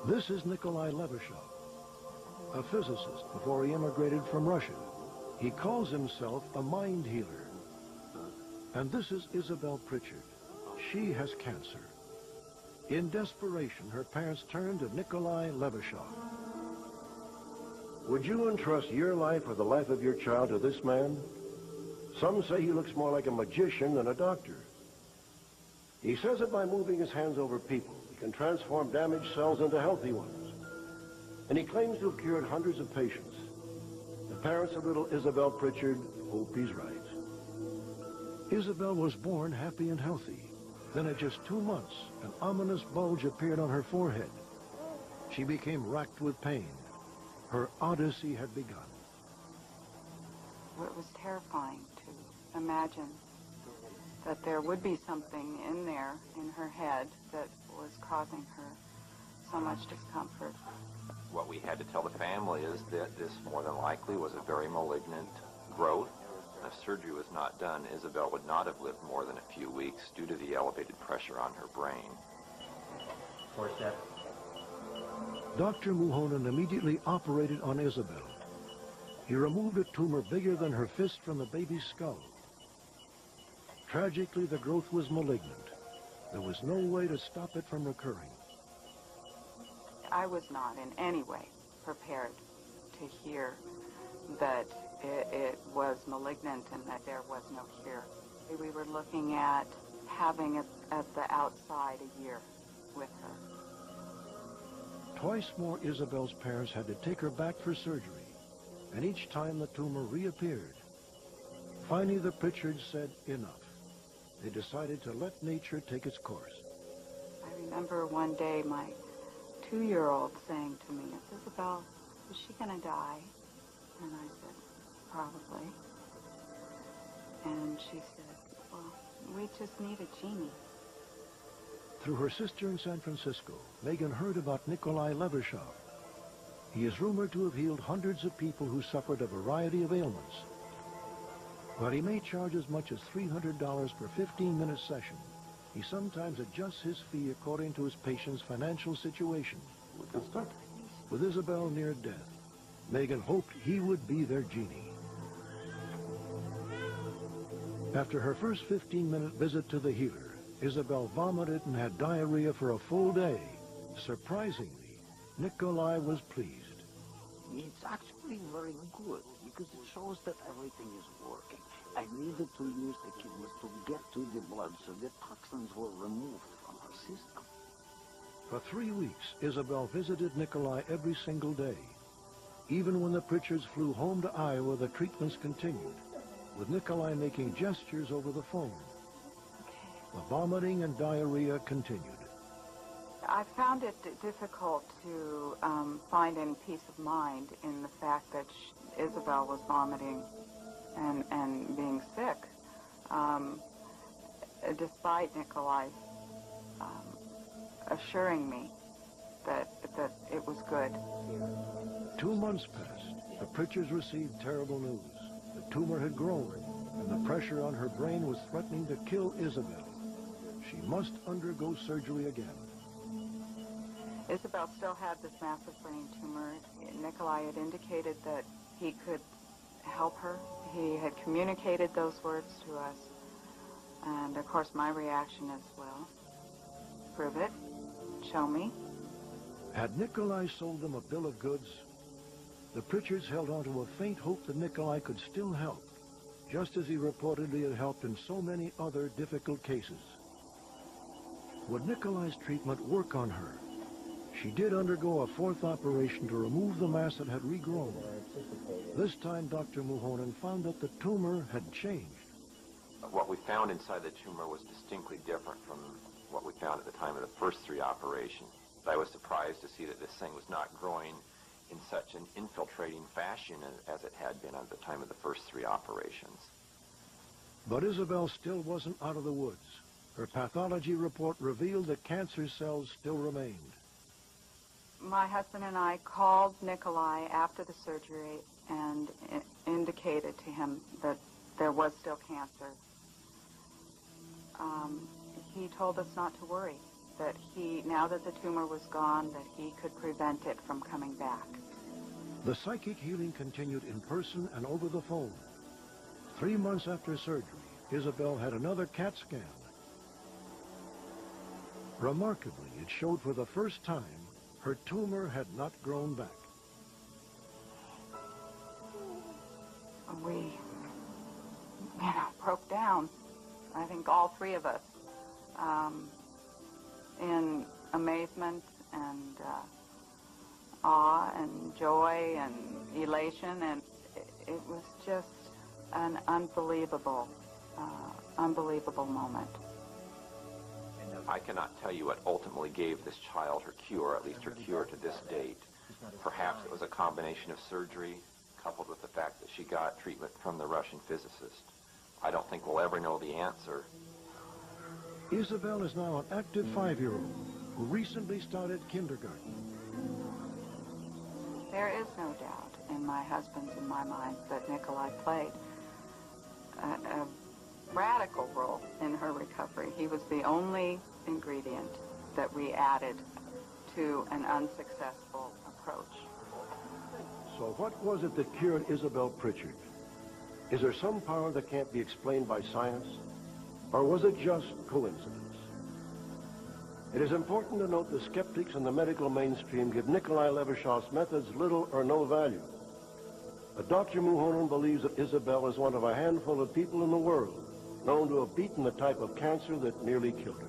This is Nikolai Levashov, a physicist before he immigrated from Russia. He calls himself a mind healer. And this is Isabel Pritchard. She has cancer. In desperation, her parents turned to Nikolai Levashov. Would you entrust your life or the life of your child to this man? Some say he looks more like a magician than a doctor. He says that by moving his hands over people, he can transform damaged cells into healthy ones. And he claims to have cured hundreds of patients. The parents of little Isabel Pritchard hope he's right. Isabel was born happy and healthy. Then at just 2 months, an ominous bulge appeared on her forehead. She became racked with pain. Her odyssey had begun. It was terrifying to imagine that there would be something in there, in her head, that was causing her so much discomfort. What we had to tell the family is that this more than likely was a very malignant growth. If surgery was not done, Isabel would not have lived more than a few weeks due to the elevated pressure on her brain. Dr. Muhonen immediately operated on Isabel. He removed a tumor bigger than her fist from the baby's skull. Tragically, the growth was malignant. There was no way to stop it from recurring. I was not in any way prepared to hear that it was malignant and that there was no cure. We were looking at having it at the outside a year with her. Twice more, Isabel's parents had to take her back for surgery, and each time the tumor reappeared. Finally, the Pritchards said enough. They decided to let nature take its course. I remember one day my 2-year-old saying to me, "Isabel, is she going to die?" And I said, "Probably." And she said, "Well, we just need a genie." Through her sister in San Francisco, Megan heard about Nikolai Levashov. He is rumored to have healed hundreds of people who suffered a variety of ailments. While he may charge as much as $300 per 15-minute session, he sometimes adjusts his fee according to his patient's financial situation. We can start. With Isabel near death, Megan hoped he would be their genie. After her first 15-minute visit to the healer, Isabel vomited and had diarrhea for a full day. Surprisingly, Nikolai was pleased. It's actually very good because it shows that everything is working. I needed to use the kidneys to get to the blood so the toxins were removed from her system. For 3 weeks, Isabel visited Nikolai every single day. Even when the Pritchards flew home to Iowa, the treatments continued, with Nikolai making gestures over the phone. The vomiting and diarrhea continued. I found it difficult to find any peace of mind in the fact that Isabel was vomiting and being sick, despite Nikolai assuring me that it was good. 2 months passed. The Pritchards received terrible news. The tumor had grown, and the pressure on her brain was threatening to kill Isabel. She must undergo surgery again. Isabel still had this massive brain tumor. Nikolai had indicated that he could help her. He had communicated those words to us. And of course my reaction is, well, prove it, show me. Had Nikolai sold them a bill of goods? The Pritchards held on to a faint hope that Nikolai could still help, just as he reportedly had helped in so many other difficult cases. Would Nikolai's treatment work on her? She did undergo a 4th operation to remove the mass that had regrown. This time, Dr. Muhonen found that the tumor had changed. What we found inside the tumor was distinctly different from what we found at the time of the first 3 operations. I was surprised to see that this thing was not growing in such an infiltrating fashion as it had been at the time of the first 3 operations. But Isabel still wasn't out of the woods. Her pathology report revealed that cancer cells still remained. My husband and I called Nikolai after the surgery and indicated to him that there was still cancer. He told us not to worry. that now that the tumor was gone, that he could prevent it from coming back. The psychic healing continued in person and over the phone. 3 months after surgery, Isabel had another CAT scan. Remarkably, it showed for the first time her tumor had not grown back. We, broke down. I think all three of us, in amazement and awe and joy and elation, and it was just an unbelievable moment. I cannot tell you what ultimately gave this child her cure, at least her cure to this date. Perhaps it was a combination of surgery coupled with the fact that she got treatment from the Russian physicist. I don't think we'll ever know the answer. Isabel is now an active 5-year-old who recently started kindergarten. There is no doubt in my husband's and my mind that Nikolai played a radical role in her recovery. He was the only ingredient that we added to an unsuccessful approach. So what was it that cured Isabel Pritchard? Is there some power that can't be explained by science? Or was it just coincidence? It is important to note the skeptics in the medical mainstream give Nikolai Levashov's methods little or no value. But Dr. Muhonen believes that Isabel is one of a handful of people in the world known to have beaten the type of cancer that nearly killed her.